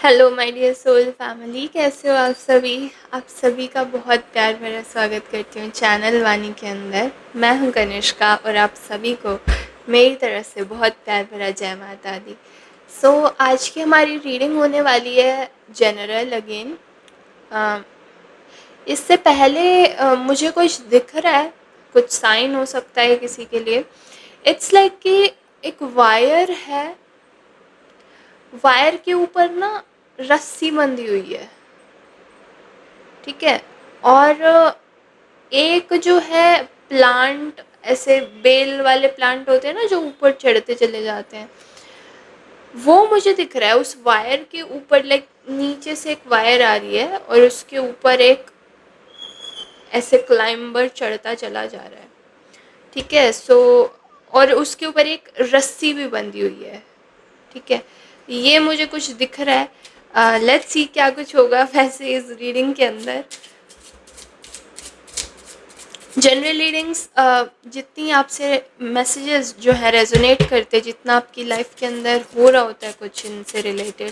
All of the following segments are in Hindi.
Hello my dear soul family, कैसे हो आप सभी का बहुत प्यार भरा स्वागत करती हूँ चैनल वानी के अंदर। मैं हूँ कनिष्का और आप सभी को मेरी तरफ से बहुत प्यार भरा जय माता दी। आज की हमारी रीडिंग होने वाली है जनरल अगेन। इससे पहले मुझे कुछ दिख रहा है, कुछ साइन हो सकता है किसी के लिए। इट्स लाइक कि एक वायर है, वायर के ऊपर ना रस्सी बंधी हुई है, ठीक है। और एक जो है प्लांट, ऐसे बेल वाले प्लांट होते हैं ना जो ऊपर चढ़ते चले जाते हैं, वो मुझे दिख रहा है। उस वायर के ऊपर लाइक नीचे से एक वायर आ रही है और उसके ऊपर एक ऐसे क्लाइंबर चढ़ता चला जा रहा है, ठीक है। और उसके ऊपर एक रस्सी भी बंधी हुई है, ठीक है। ये मुझे कुछ दिख रहा है। लेट्स सी क्या कुछ होगा वैसे इस रीडिंग के अंदर। जनरल रीडिंग्स जितनी आपसे मैसेजेस जो है रेजोनेट करते, जितना आपकी लाइफ के अंदर हो रहा होता है कुछ इनसे रिलेटेड,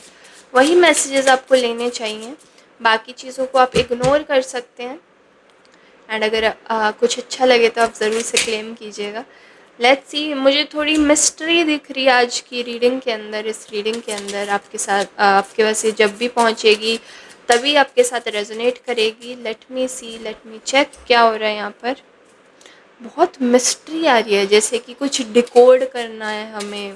वही मैसेजेस आपको लेने चाहिए। बाकी चीज़ों को आप इग्नोर कर सकते हैं। एंड अगर कुछ अच्छा लगे तो आप ज़रूर से क्लेम कीजिएगा। लेट्स सी, मुझे थोड़ी मिस्ट्री दिख रही है आज की रीडिंग के अंदर। इस रीडिंग के अंदर आपके साथ आपके पास ये जब भी पहुंचेगी तभी आपके साथ रेजोनेट करेगी। लेट मी सी, लेट मी चेक क्या हो रहा है यहाँ पर। बहुत मिस्ट्री आ रही है, जैसे कि कुछ डिकोड करना है हमें,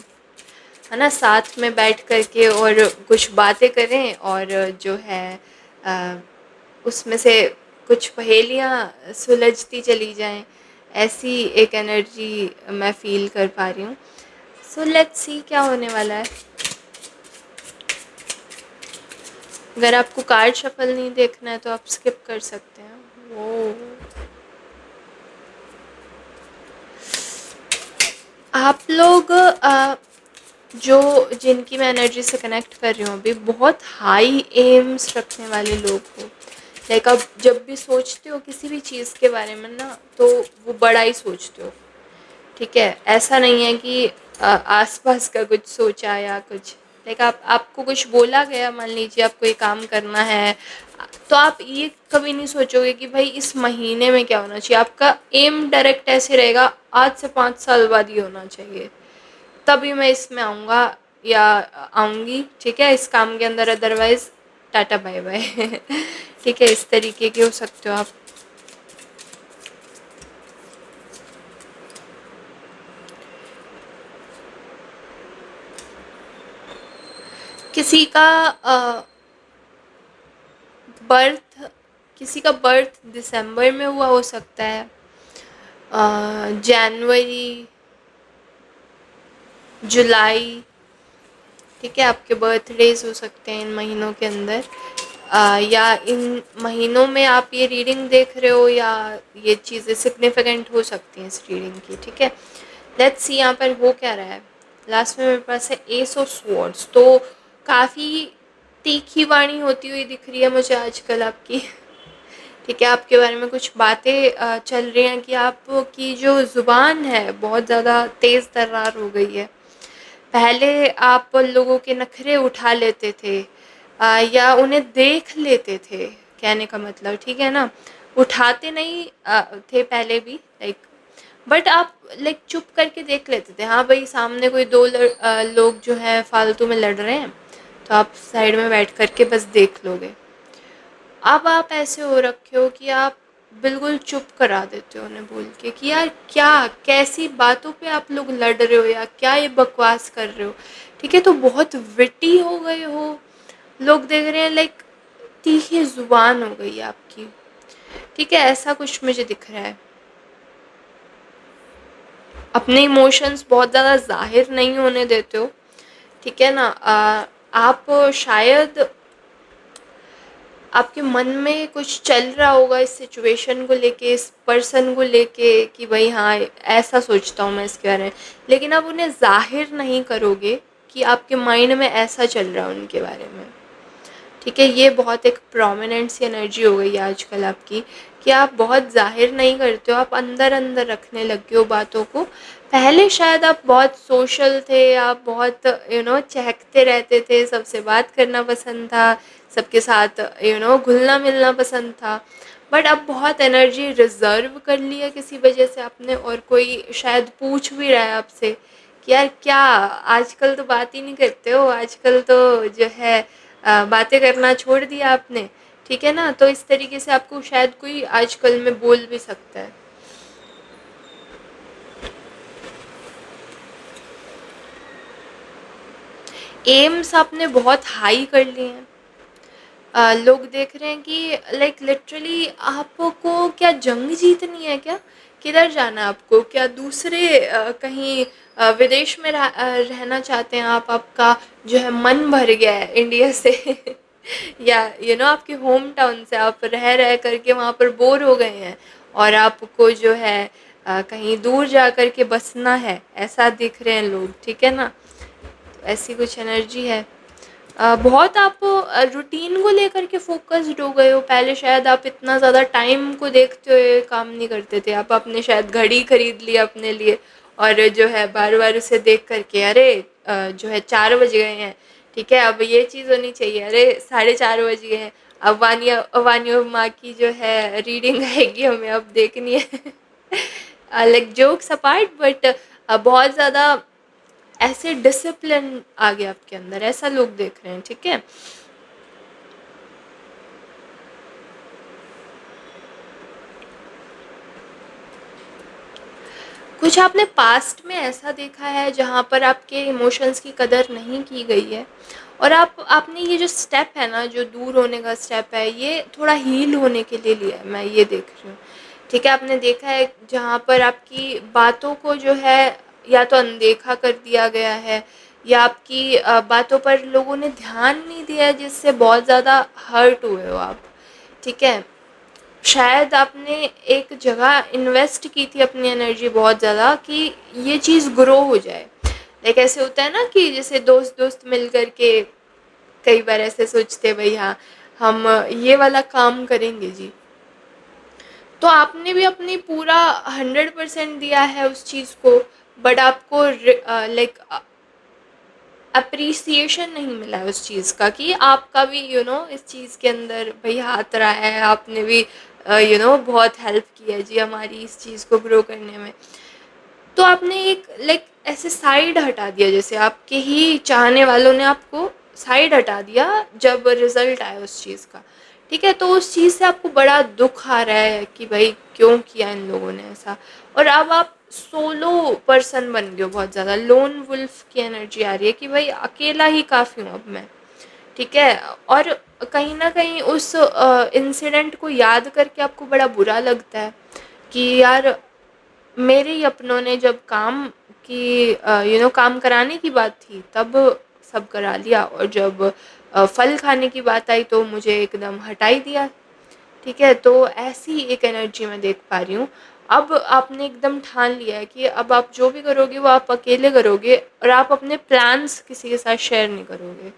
है ना, साथ में बैठ करके और कुछ बातें करें और जो है अ, उसमें से कुछ पहेलियाँ सुलझती चली जाएं। ऐसी एक एनर्जी मैं फील कर पा रही हूँ। सो लेट्स सी क्या होने वाला है। अगर आपको कार्ड शफल नहीं देखना है तो आप स्किप कर सकते हैं। वो आप लोग जो जिनकी मैं एनर्जी से कनेक्ट कर रही हूँ अभी, बहुत हाई एम्स रखने वाले लोग हो। लाइक आप जब भी सोचते हो किसी भी चीज़ के बारे में ना, तो वो बड़ा ही सोचते हो, ठीक है। ऐसा नहीं है कि आसपास का कुछ सोचा या कुछ। लाइक आपको कुछ बोला गया, मान लीजिए आपको ये काम करना है, तो आप ये कभी नहीं सोचोगे कि भाई इस महीने में क्या होना चाहिए। आपका एम डायरेक्ट ऐसे रहेगा, आज से 5 साल बाद ये होना चाहिए, तभी मैं इसमें आऊँगा या आऊँगी, ठीक है, इस काम के अंदर। अदरवाइज टाटा बाय बाय ठीक है, इस तरीके के हो सकते हो आप। किसी का बर्थ किसी का बर्थ दिसंबर में हुआ हो सकता है, जनवरी, जुलाई, ठीक है। आपके बर्थडेज हो सकते हैं इन महीनों के अंदर, या इन महीनों में आप ये रीडिंग देख रहे हो, या ये चीज़ें सिग्निफिकेंट हो सकती हैं इस रीडिंग की, ठीक है। लेट्स सी यहाँ पर हो क्या रहा है। लास्ट में मेरे पास है एस ऑफ स्वॉर्ड्स, तो काफ़ी तीखी वाणी होती हुई दिख रही है मुझे आजकल आपकी, ठीक है। आपके बारे में कुछ बातें चल रही हैं कि आपकी जो ज़ुबान है बहुत ज़्यादा तेज़ तर्रार हो गई है। पहले आप लोगों के नखरे उठा लेते थे, या उन्हें देख लेते थे, कहने का मतलब, ठीक है ना। उठाते नहीं थे पहले भी, लाइक, बट आप लाइक चुप करके देख लेते थे। हाँ भाई, सामने कोई दो लोग जो हैं फालतू में लड़ रहे हैं, तो आप साइड में बैठ करके बस देख लोगे। अब आप ऐसे हो रखे हो कि आप बिल्कुल चुप करा देते हो उन्हें बोल के कि यार क्या, कैसी बातों पे आप लोग लड़ रहे हो या क्या ये बकवास कर रहे हो, ठीक है। तो बहुत विटी हो गए हो, लोग देख रहे हैं, लाइक तीखी जुबान हो गई है आपकी, ठीक है। ऐसा कुछ मुझे दिख रहा है। अपने इमोशंस बहुत ज़्यादा जाहिर नहीं होने देते हो, ठीक है ना। आप शायद आपके मन में कुछ चल रहा होगा इस सिचुएशन को लेके, इस पर्सन को लेके, कि भाई हाँ ऐसा सोचता हूँ मैं इसके बारे में, लेकिन आप उन्हें जाहिर नहीं करोगे कि आपके माइंड में ऐसा चल रहा है उनके बारे में, ठीक है, ये बहुत एक प्रोमिनेंट सी एनर्जी हो गई है आजकल आपकी, कि आप बहुत ज़ाहिर नहीं करते हो, आप अंदर अंदर रखने लग गए हो बातों को। पहले शायद आप बहुत सोशल थे, आप बहुत चहकते रहते थे, सबसे बात करना पसंद था, सबके साथ घुलना मिलना पसंद था। बट अब बहुत एनर्जी रिजर्व कर ली है किसी वजह से आपने, और कोई शायद पूछ भी रहा है आपसे कि यार क्या आजकल तो बात ही नहीं करते हो, आजकल तो जो है बातें करना छोड़ दिया आपने, ठीक है ना। तो इस तरीके से आपको शायद कोई आजकल में बोल भी सकता है। एम्स आपने बहुत हाई कर लिए हैं। लोग देख रहे हैं कि लाइक लिटरली आपको क्या जंग जीतनी है क्या, किधर जाना है आपको, क्या दूसरे कहीं विदेश में रहना चाहते हैं आप, आपका जो है मन भर गया है इंडिया से या आपके होम टाउन से, आप रह रह करके वहाँ पर बोर हो गए हैं और आपको जो है कहीं दूर जा कर के बसना है, ऐसा दिख रहे हैं लोग, ठीक है ना। तो ऐसी कुछ एनर्जी है। बहुत आप रूटीन को लेकर के फ़ोकस्ड हो गए हो। पहले शायद आप इतना ज़्यादा टाइम को देखते हुए काम नहीं करते थे। आप आपने शायद घड़ी खरीद ली अपने लिए और जो है बार-बार उसे देख कर के अरे जो है 4 बज गए हैं, ठीक है, अब ये चीज़ होनी चाहिए, अरे 4:30 बज गए हैं, अब वानिया माँ की जो है रीडिंग आएगी हमें अब देखनी है। लाइक जोक्स अपार्ट, बट बहुत ज़्यादा ऐसे डिसिप्लिन आ गया आपके अंदर, ऐसा लोग देख रहे हैं, ठीक है। कुछ आपने पास्ट में ऐसा देखा है जहाँ पर आपके इमोशंस की कदर नहीं की गई है, और आपने ये जो स्टेप है ना, जो दूर होने का स्टेप है, ये थोड़ा हील होने के लिए लिया है, मैं ये देख रही हूँ, ठीक है। आपने देखा है जहाँ पर आपकी बातों को जो है या तो अनदेखा कर दिया गया है, या आपकी बातों पर लोगों ने ध्यान नहीं दिया है, जिससे बहुत ज़्यादा हर्ट हुए हो आप, ठीक है। शायद आपने एक जगह इन्वेस्ट की थी अपनी एनर्जी बहुत ज़्यादा कि ये चीज़ ग्रो हो जाए। लाइक ऐसे होता है ना कि जैसे दोस्त दोस्त मिल कर के कई बार ऐसे सोचते हैं भाई हाँ हम ये वाला काम करेंगे जी, तो आपने भी अपनी पूरा 100% दिया है उस चीज़ को, बट आपको लाइक अप्रिसिएशन नहीं मिला है उस चीज़ का, कि आपका भी इस चीज़ के अंदर भाई हाथ रहा है, आपने भी बहुत हेल्प की है जी हमारी इस चीज़ को ग्रो करने में। तो आपने एक लाइक ऐसे साइड हटा दिया, जैसे आपके ही चाहने वालों ने आपको साइड हटा दिया जब रिजल्ट आया उस चीज़ का, ठीक है। तो उस चीज़ से आपको बड़ा दुख आ रहा है कि भाई क्यों किया इन लोगों ने ऐसा, और अब आप सोलो पर्सन बन गए हो, बहुत ज़्यादा लोन वुल्फ की एनर्जी आ रही है कि भाई अकेला ही काफ़ी हूँ अब मैं, ठीक है। और कहीं ना कहीं उस इंसिडेंट को याद करके आपको बड़ा बुरा लगता है कि यार मेरे ही अपनों ने जब काम की काम कराने की बात थी तब सब करा लिया, और जब फल खाने की बात आई तो मुझे एकदम हटा ही दिया, ठीक है। तो ऐसी एक एनर्जी मैं देख पा रही हूँ। अब आपने एकदम ठान लिया है कि अब आप जो भी करोगे वो आप अकेले करोगे, और आप अपने प्लान्स किसी के साथ शेयर नहीं करोगे।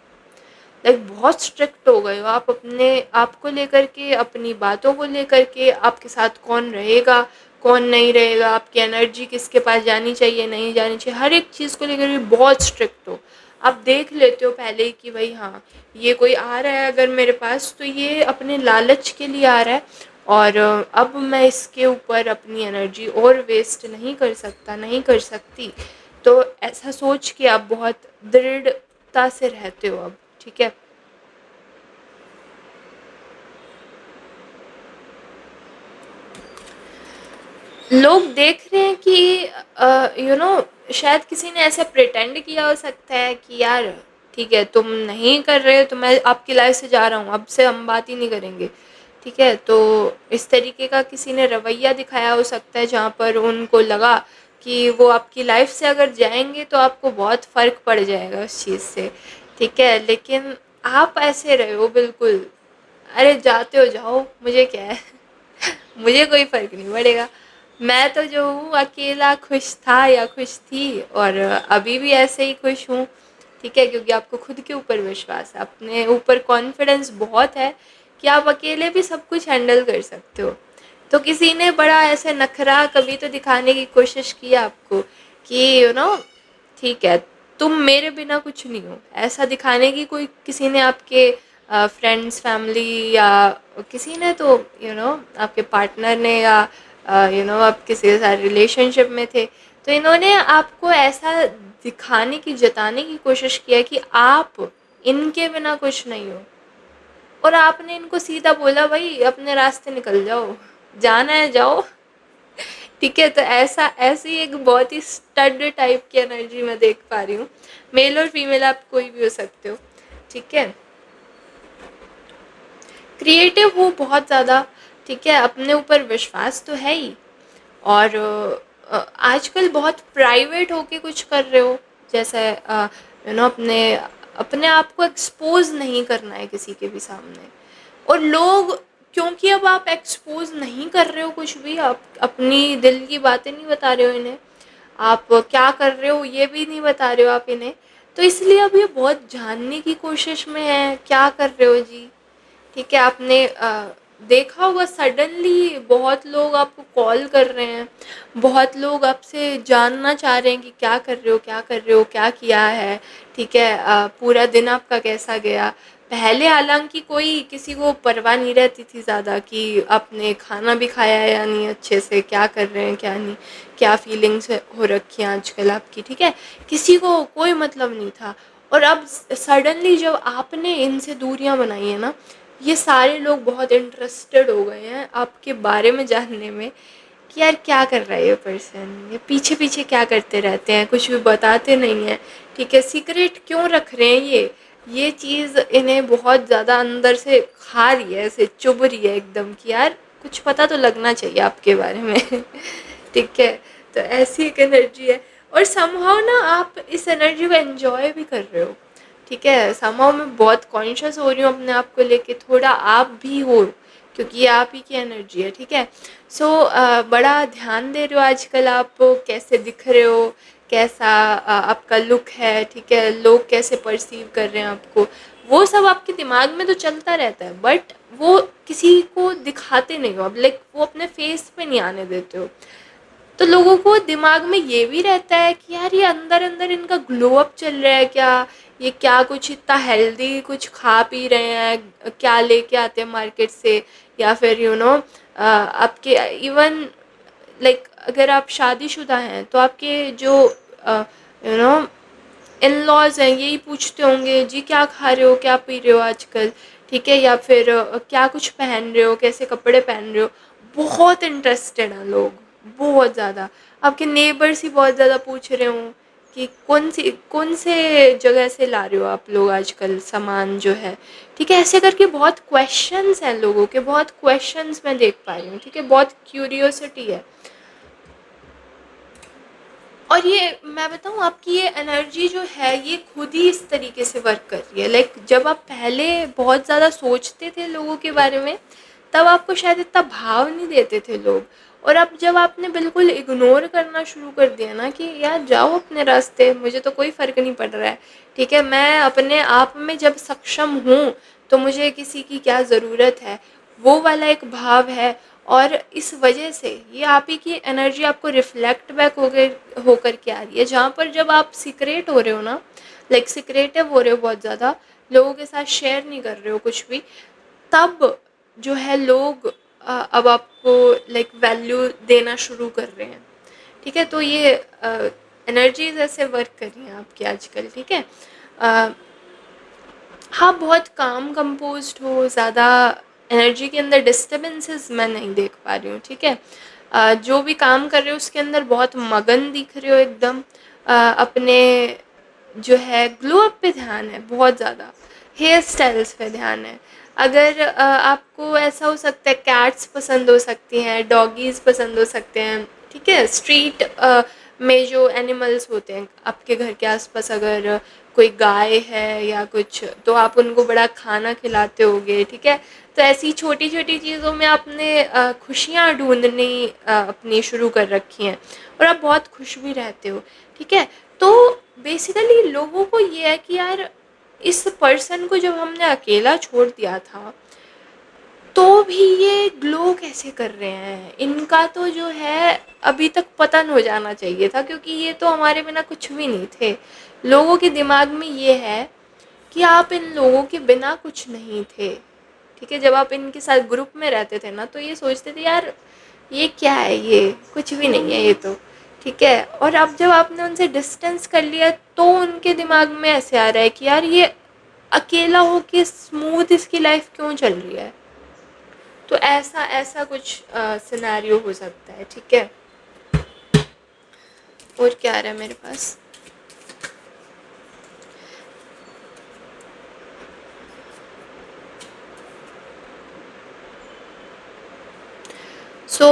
लाइक बहुत स्ट्रिक्ट हो गए हो आप अपने आप को लेकर के, अपनी बातों को लेकर के, आपके साथ कौन रहेगा कौन नहीं रहेगा, आपकी एनर्जी किसके पास जानी चाहिए नहीं जानी चाहिए, हर एक चीज़ को लेकर के बहुत स्ट्रिक्ट हो। आप देख लेते हो पहले ही कि भाई हाँ ये कोई आ रहा है अगर मेरे पास तो ये अपने लालच के लिए आ रहा है, और अब मैं इसके ऊपर अपनी एनर्जी और वेस्ट नहीं कर सकता नहीं कर सकती। तो ऐसा सोच के आप बहुत दृढ़ता से रहते हो अब, ठीक है। लोग देख रहे हैं कि शायद किसी ने ऐसे प्रिटेंड किया हो सकता है कि यार ठीक है तुम नहीं कर रहे हो तो मैं आपकी लाइफ से जा रहा हूँ, अब से हम बात ही नहीं करेंगे, ठीक है। तो इस तरीके का किसी ने रवैया दिखाया हो सकता है जहाँ पर उनको लगा कि वो आपकी लाइफ से अगर जाएंगे तो आपको बहुत फ़र्क पड़ जाएगा उस चीज़ से, ठीक है। लेकिन आप ऐसे रहे हो बिल्कुल, अरे जाते हो जाओ मुझे क्या है मुझे कोई फ़र्क नहीं पड़ेगा। मैं तो जो हूँ अकेला खुश था या खुश थी, और अभी भी ऐसे ही खुश हूँ, ठीक है, क्योंकि आपको खुद के ऊपर विश्वास है, अपने ऊपर कॉन्फिडेंस बहुत है कि आप अकेले भी सब कुछ हैंडल कर सकते हो। तो किसी ने बड़ा ऐसे नखरा कभी तो दिखाने की कोशिश की आपको कि ठीक है, तुम मेरे बिना कुछ नहीं हो, ऐसा दिखाने की कोई किसी ने आपके फ्रेंड्स, फैमिली या किसी ने तो आपके पार्टनर ने या आप किसी के साथ रिलेशनशिप में थे, तो इन्होंने आपको ऐसा दिखाने की, जताने की कोशिश किया कि आप इनके बिना कुछ नहीं हो, और आपने इनको सीधा बोला भाई अपने रास्ते निकल जाओ, जाना है जाओ। ठीक है, तो ऐसा ऐसी एक बहुत ही स्टड टाइप की एनर्जी मैं देख पा रही हूँ। मेल और फीमेल आप कोई भी हो सकते हो। ठीक है, क्रिएटिव हो बहुत ज़्यादा। ठीक है, अपने ऊपर विश्वास तो है ही, और आजकल बहुत प्राइवेट होके कुछ कर रहे हो, जैसे अपने अपने आप को एक्सपोज नहीं करना है किसी के भी सामने। और लोग, क्योंकि अब आप एक्सपोज नहीं कर रहे हो कुछ भी, आप अपनी दिल की बातें नहीं बता रहे हो इन्हें, आप क्या कर रहे हो ये भी नहीं बता रहे हो आप इन्हें, तो इसलिए अब ये बहुत जानने की कोशिश में है क्या कर रहे हो जी। ठीक है, आपने देखा होगा सडनली बहुत लोग आपको कॉल कर रहे हैं, बहुत लोग आपसे जानना चाह रहे हैं कि क्या कर रहे हो, क्या कर रहे हो, क्या किया है। ठीक है, पूरा दिन आपका कैसा गया। पहले हालांकि कोई किसी को परवाह नहीं रहती थी ज़्यादा कि आपने खाना भी खाया है या नहीं, अच्छे से क्या कर रहे हैं क्या नहीं, क्या फीलिंग्स हो रखी हैं आजकल आपकी। ठीक है, किसी को कोई मतलब नहीं था। और अब सडनली जब आपने इनसे दूरियां बनाई है ना, ये सारे लोग बहुत इंटरेस्टेड हो गए हैं आपके बारे में जानने में कि यार क्या कर रहा है ये पर्सन, ये पीछे पीछे क्या करते रहते हैं, कुछ भी बताते नहीं हैं। ठीक है, सीक्रेट क्यों रख रहे हैं ये चीज़ इन्हें बहुत ज़्यादा अंदर से खा रही है, ऐसे चुभ रही है एकदम कि यार कुछ पता तो लगना चाहिए आपके बारे में। ठीक है, तो ऐसी एक एनर्जी है। और समहाउ ना आप इस एनर्जी को एंजॉय भी कर रहे हो। ठीक है, समहाउ मैं बहुत कॉन्शियस हो रही हूँ अपने आप को लेके, थोड़ा आप भी हो, क्योंकि ये आप ही की एनर्जी है। ठीक है, सो बड़ा ध्यान दे रहे हो आजकल आप कैसे दिख रहे हो, कैसा आपका लुक है। ठीक है, लोग कैसे परसीव कर रहे हैं आपको, वो सब आपके दिमाग में तो चलता रहता है, बट वो किसी को दिखाते नहीं हो अब, लाइक वो अपने फेस पे नहीं आने देते हो। तो लोगों को दिमाग में ये भी रहता है कि यार ये अंदर अंदर इनका ग्लो अप चल रहा है क्या, ये क्या कुछ इतना हेल्दी कुछ खा पी रहे हैं, क्या लेके आते हैं मार्केट से, या फिर आपके इवन लाइक अगर आप शादीशुदा हैं तो आपके जो यू नो इन लॉज हैं यही पूछते होंगे जी क्या खा रहे हो, क्या पी रहे हो आजकल। ठीक है, या फिर क्या कुछ पहन रहे हो, कैसे कपड़े पहन रहे हो। बहुत इंटरेस्टेड हैं लोग, बहुत ज़्यादा। आपके नेबर्स ही बहुत ज़्यादा पूछ रहे हों कि कौन से जगह से ला रहे हो आप लोग आजकल सामान जो है। ठीक है, ऐसे करके बहुत क्वेश्चंस हैं लोगों के, बहुत क्वेश्चंस मैं देख पा रही हूँ। ठीक है, बहुत क्यूरियोसिटी है। और ये मैं बताऊँ आपकी ये एनर्जी जो है ये खुद ही इस तरीके से वर्क कर रही है। लाइक जब आप पहले बहुत ज़्यादा सोचते थे लोगों के बारे में, तब आपको शायद इतना भाव नहीं देते थे लोग। और अब जब आपने बिल्कुल इग्नोर करना शुरू कर दिया ना कि यार जाओ अपने रास्ते, मुझे तो कोई फ़र्क नहीं पड़ रहा है। ठीक है, मैं अपने आप में जब सक्षम हूँ तो मुझे किसी की क्या ज़रूरत है, वो वाला एक भाव है। और इस वजह से ये आप ही की एनर्जी आपको रिफ्लेक्ट बैक होकर के आ रही है, जहाँ पर जब आप सीक्रेट हो रहे हो ना, लाइक सीक्रेटिव हो रहे हो बहुत ज़्यादा, लोगों के साथ शेयर नहीं कर रहे हो कुछ भी, तब जो है लोग अब आपको लाइक वैल्यू देना शुरू कर रहे हैं। ठीक है, तो ये एनर्जीज ऐसे वर्क कर रही हैं आपकी आजकल। ठीक है, हाँ बहुत काम कंपोज्ड हो, ज़्यादा एनर्जी के अंदर डिस्टर्बेंसेस मैं नहीं देख पा रही हूँ। ठीक है, जो भी काम कर रहे हो उसके अंदर बहुत मगन दिख रहे हो एकदम। अपने जो है ग्लो अप पे ध्यान है बहुत ज़्यादा, हेयर स्टाइल्स पे ध्यान है। अगर आपको ऐसा हो सकता है, कैट्स पसंद हो सकती हैं, डॉगीज़ पसंद हो सकते हैं। ठीक है, स्ट्रीट में जो एनिमल्स होते हैं आपके घर के आसपास, अगर कोई गाय है या कुछ, तो आप उनको बड़ा खाना खिलाते होगे। ठीक है, तो ऐसी छोटी छोटी चीज़ों में आपने खुशियाँ ढूंढनी अपनी शुरू कर रखी हैं, और आप बहुत खुश भी रहते हो। ठीक है, तो बेसिकली लोगों को ये है कि यार इस पर्सन को जब हमने अकेला छोड़ दिया था तो भी ये ग्लो कैसे कर रहे हैं, इनका तो जो है अभी तक पतन हो जाना चाहिए था, क्योंकि ये तो हमारे बिना कुछ भी नहीं थे। लोगों के दिमाग में ये है कि आप इन लोगों के बिना कुछ नहीं थे। ठीक है, जब आप इनके साथ ग्रुप में रहते थे ना तो ये सोचते थे यार ये क्या है, ये कुछ भी नहीं है ये तो। ठीक है, और अब जब आपने उनसे डिस्टेंस कर लिया तो उनके दिमाग में ऐसे आ रहा है कि यार ये अकेला हो के स्मूथ इसकी लाइफ क्यों चल रही है। तो ऐसा ऐसा कुछ सिनेरियो हो सकता है। ठीक है, और क्या आ रहा है मेरे पास। सो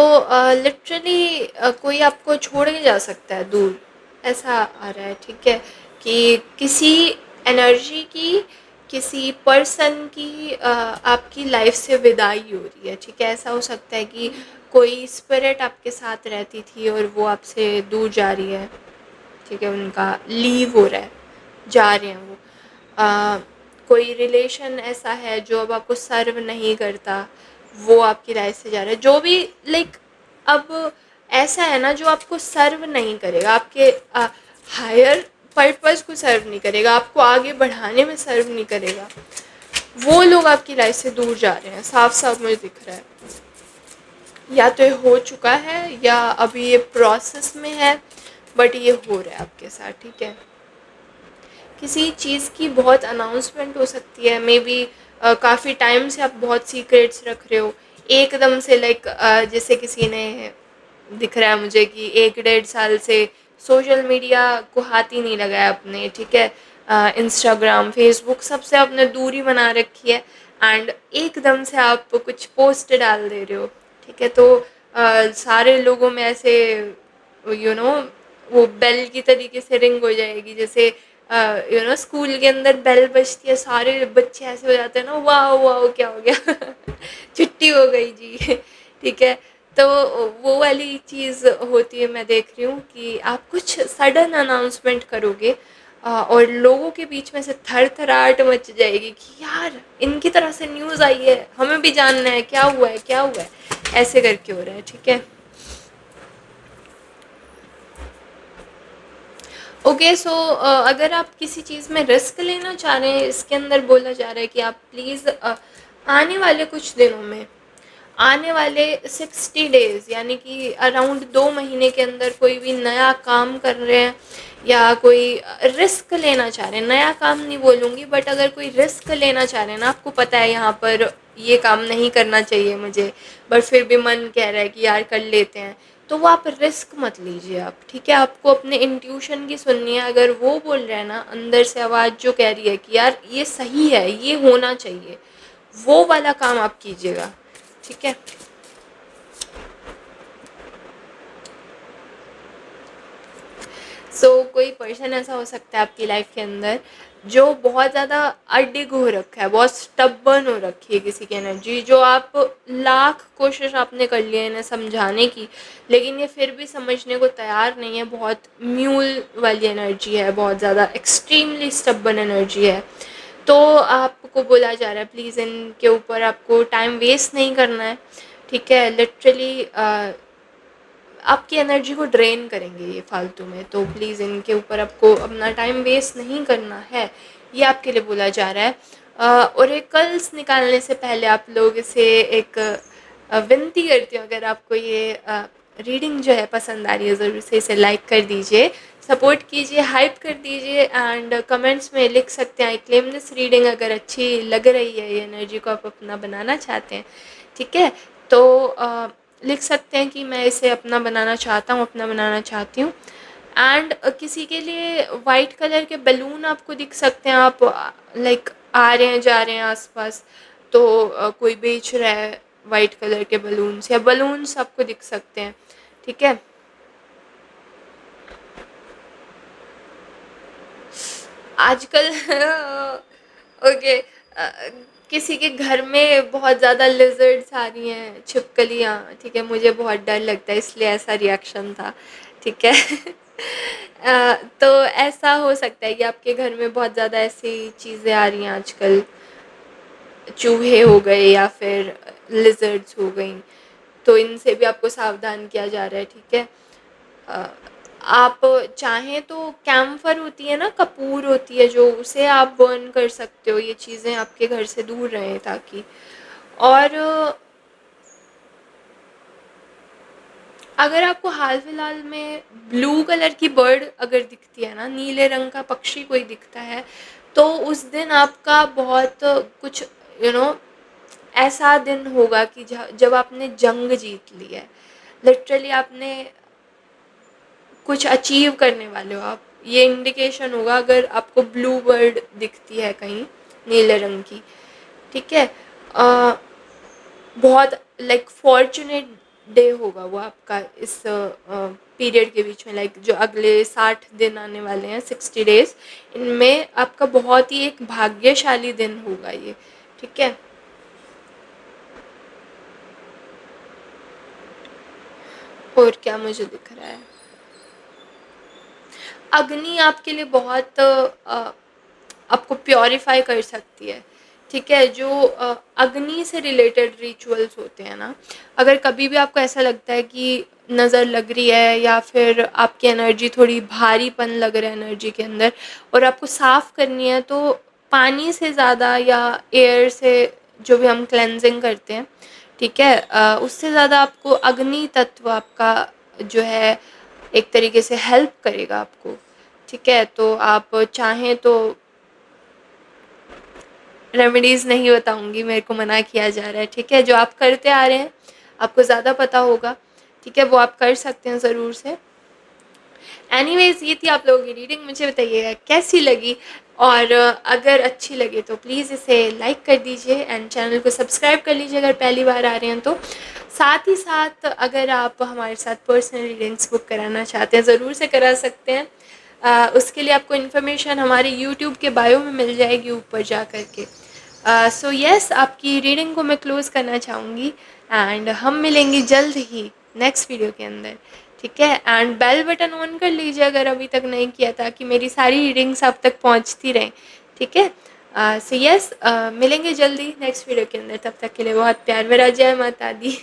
लिटरली कोई आपको छोड़ के जा सकता है दूर, ऐसा आ रहा है। ठीक है, कि किसी एनर्जी की, किसी पर्सन की आपकी लाइफ से विदाई हो रही है। ठीक है, ऐसा हो सकता है कि कोई स्पिरिट आपके साथ रहती थी और वो आपसे दूर जा रही है। ठीक है, उनका लीव हो रहा है, जा रहे हैं वो। आ, कोई रिलेशन ऐसा है जो अब आपको सर्व नहीं करता, वो आपकी लाइफ से जा रहा है। जो भी लाइक अब ऐसा है ना जो आपको सर्व नहीं करेगा, आपके हायर पर्पस को सर्व नहीं करेगा, आपको आगे बढ़ाने में सर्व नहीं करेगा, वो लोग आपकी लाइफ से दूर जा रहे हैं। साफ साफ मुझे दिख रहा है, या तो ये हो चुका है या अभी ये प्रोसेस में है, बट ये हो रहा है आपके साथ। ठीक है, किसी चीज़ की बहुत अनाउंसमेंट हो सकती है, मे बी काफ़ी टाइम से आप बहुत सीक्रेट्स रख रहे हो, एकदम से लाइक जैसे किसी ने, दिख रहा है मुझे कि 1 डेढ़ साल से सोशल मीडिया को हाथ ही नहीं लगाया अपने। ठीक है, इंस्टाग्राम फेसबुक सबसे आपने दूरी बना रखी है, एंड एकदम से आप कुछ पोस्ट डाल दे रहे हो। ठीक है, तो सारे लोगों में ऐसे यू नो वो बेल की तरीके से रिंग हो जाएगी, जैसे स्कूल के अंदर बेल बजती है, सारे बच्चे ऐसे हो जाते हैं ना, वाह वाह क्या हो गया छुट्टी हो गई जी ठीक है, तो वो वाली चीज़ होती है। मैं देख रही हूँ कि आप कुछ सडन अनाउंसमेंट करोगे और लोगों के बीच में से थर थराहट मच जाएगी कि यार इनकी तरह से न्यूज़ आई है, हमें भी जानना है क्या हुआ है क्या हुआ है, ऐसे करके हो रहा है। ठीक है, ओके। सो अगर आप किसी चीज़ में रिस्क लेना चाह रहे हैं, इसके अंदर बोला जा रहा है कि आप प्लीज़ आने वाले कुछ दिनों में, आने वाले 60 डेज़ यानी कि अराउंड 2 महीने के अंदर कोई भी नया काम कर रहे हैं या कोई रिस्क लेना चाह रहे हैं, नया काम नहीं बोलूँगी बट अगर कोई रिस्क लेना चाह रहे हैं ना, आपको पता है यहाँ पर ये काम नहीं करना चाहिए मुझे, बट फिर भी मन कह रहा है कि यार कर लेते हैं, तो वो आप रिस्क मत लीजिए आप। ठीक है, आपको अपने इंट्यूशन की सुननी है। अगर वो बोल रहा है ना अंदर से आवाज़ जो कह रही है कि यार ये सही है, ये होना चाहिए, वो वाला काम आप कीजिएगा। ठीक है, कोई पर्सन ऐसा हो सकता है आपकी लाइफ के अंदर जो बहुत ज़्यादा अडिग हो रखा है, बहुत स्टबर्न हो रखी है किसी की एनर्जी, जो आप लाख कोशिश आपने कर ली है इन्हें समझाने की, लेकिन ये फिर भी समझने को तैयार नहीं है। बहुत म्यूल वाली एनर्जी है, बहुत ज़्यादा एक्सट्रीमली स्टबर्न एनर्जी है। तो आपको बोला जा रहा है प्लीज़ इनके ऊपर आपको टाइम वेस्ट नहीं करना है। ठीक है, लिटरली आपकी एनर्जी को ड्रेन करेंगे ये फालतू में, तो प्लीज़ इनके ऊपर आपको अपना टाइम वेस्ट नहीं करना है, ये आपके लिए बोला जा रहा है। ओरेकल्स निकालने से पहले आप लोग इसे एक विनती करती हूँ, अगर आपको ये रीडिंग जो है पसंद आ रही है ज़रूर से इसे लाइक कर दीजिए, सपोर्ट कीजिए, हाइप कर दीजिए, एंड कमेंट्स में लिख सकते हैं आई क्लेम दिस रीडिंग, अगर अच्छी लग रही है ये एनर्जी को आप अपना बनाना चाहते हैं। ठीक है, तो लिख सकते हैं कि मैं इसे अपना बनाना चाहता हूँ, अपना बनाना चाहती हूँ। एंड किसी के लिए वाइट कलर के बलून आपको दिख सकते हैं, आप लाइक आ रहे हैं जा रहे हैं आसपास, तो कोई बेच रहा है वाइट कलर के बलून्स, या बलून्स आपको दिख सकते हैं। ठीक है, आजकल ओके, किसी के घर में बहुत ज़्यादा लिजर्ड्स आ रही हैं, छिपकलियाँ। ठीक है, मुझे बहुत डर लगता है इसलिए ऐसा रिएक्शन था। ठीक है तो ऐसा हो सकता है कि आपके घर में बहुत ज़्यादा ऐसी चीज़ें आ रही हैं आजकल, चूहे हो गए या फिर लिजर्ड्स हो गई, तो इनसे भी आपको सावधान किया जा रहा है, ठीक है। अ, आप चाहें तो कैम्फर होती है ना, कपूर होती है जो, उसे आप बर्न कर सकते हो, ये चीज़ें आपके घर से दूर रहें ताकि। और अगर आपको हाल फिलहाल में ब्लू कलर की बर्ड अगर दिखती है ना, नीले रंग का पक्षी कोई दिखता है, तो उस दिन आपका बहुत कुछ ऐसा दिन होगा कि जब आपने जंग जीत ली है, लिटरली आपने कुछ अचीव करने वाले हो आप, ये इंडिकेशन होगा अगर आपको ब्लू बर्ड दिखती है कहीं नीले रंग की, ठीक है। अ, बहुत लाइक फॉर्चुनेट डे होगा वो आपका इस पीरियड के बीच में, लाइक जो अगले 60 दिन आने वाले हैं, 60 डेज, इनमें आपका बहुत ही एक भाग्यशाली दिन होगा ये, ठीक है। और क्या मुझे दिख रहा है, अग्नि आपके लिए बहुत आपको प्योरीफाई कर सकती है, ठीक है। जो अग्नि से रिलेटेड रिचुअल्स होते हैं ना, अगर कभी भी आपको ऐसा लगता है कि नज़र लग रही है या फिर आपकी एनर्जी थोड़ी भारीपन लग रहा है एनर्जी के अंदर, और आपको साफ़ करनी है, तो पानी से ज़्यादा या एयर से जो भी हम क्लेंजिंग करते हैं, ठीक है, उससे ज़्यादा आपको अग्नि तत्व आपका जो है एक तरीके से हेल्प करेगा आपको, ठीक है। तो आप चाहें तो, रेमेडीज़ नहीं बताऊँगी, मेरे को मना किया जा रहा है, ठीक है। जो आप करते आ रहे हैं, आपको ज़्यादा पता होगा, ठीक है, वो आप कर सकते हैं ज़रूर से। एनीवेज़, ये थी आप लोगों की रीडिंग, मुझे बताइएगा कैसी लगी, और अगर अच्छी लगे तो प्लीज़ इसे लाइक कर दीजिए एंड चैनल को सब्सक्राइब कर लीजिए अगर पहली बार आ रहे हैं तो। साथ ही साथ अगर आप हमारे साथ पर्सनल रीडिंग्स बुक कराना चाहते हैं, ज़रूर से करा सकते हैं। उसके लिए आपको इन्फॉर्मेशन हमारे यूट्यूब के बायो में मिल जाएगी ऊपर जा कर के। सो यस, आपकी रीडिंग को मैं क्लोज़ करना चाहूँगी एंड हम मिलेंगे जल्द ही नेक्स्ट वीडियो के अंदर, ठीक है। एंड बेल बटन ऑन कर लीजिए अगर अभी तक नहीं किया, ताकि मेरी सारी रीडिंग्स आप तक पहुंचती रहें, ठीक है। सो यस, मिलेंगे जल्दी नेक्स्ट वीडियो के अंदर, तब तक के लिए बहुत प्यार मेरा, जय माता दी।